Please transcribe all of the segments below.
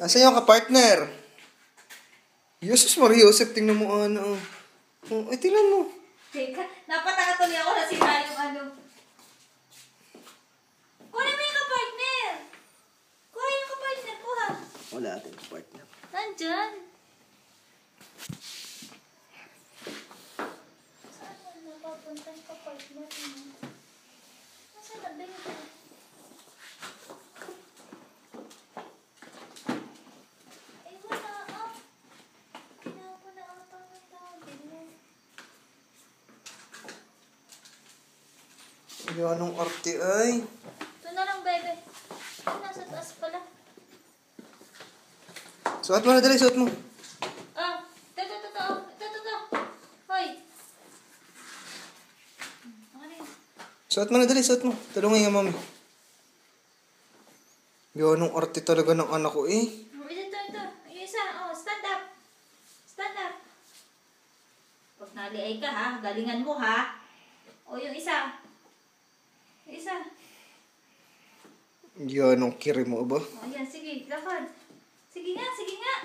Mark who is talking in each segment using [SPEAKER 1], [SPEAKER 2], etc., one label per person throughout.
[SPEAKER 1] Asan yung ka-partner? Jesus Maria, Joseph, tingnan mo ano. Oh, ay, tingnan mo.
[SPEAKER 2] Teka, napataka-tuloy ako na sila yung ano. Kunin mo yung ka-partner! Kuha yung ka-partner ko ha.
[SPEAKER 1] Wala ating ka-partner.
[SPEAKER 2] Nandyan. Saan mo napapunta yung ka-partner mo? Nasaan na ba yun? Ay, wala ah. Kinapo na ata ng tabi mo.
[SPEAKER 1] Yung anong arte ay.
[SPEAKER 2] Ito na lang, bebe. Ay, nasa taas pala.
[SPEAKER 1] Suot mo na, dali, suot mo.
[SPEAKER 2] Ah, ito. Hoy. Ano yun?
[SPEAKER 1] Suot mo na, dali, suot mo. Tulungan yung mami. Yung anong arte talaga ng anak ko eh.
[SPEAKER 2] Oh, ito. Yung isa. Oh, stand up. Stand up. Pag naliay ka ha, galingan mo ha. O, yung isa. Yung isa.
[SPEAKER 1] Yung anong kiri mo ba?
[SPEAKER 2] O, yan. Sige, lakad. Sige nga.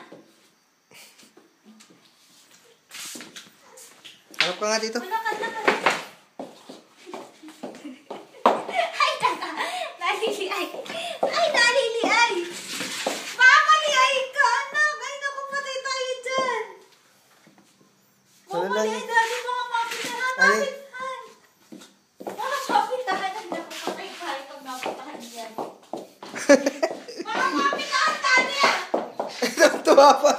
[SPEAKER 1] Harap ka nga dito.
[SPEAKER 2] Lakad. Ay, tata. Naliliay. Mamaliay ka, anak. Ay, naku, patay tayo dyan.
[SPEAKER 1] Ano lang
[SPEAKER 2] Mamaliay,
[SPEAKER 1] yun?
[SPEAKER 2] dali mga mapitahan.
[SPEAKER 1] Ay.
[SPEAKER 2] Mga mapitahan. Ay, naku, patay tayo pag napitahan yan. Mga mapitahan, dali ah.
[SPEAKER 1] Tuwa pa.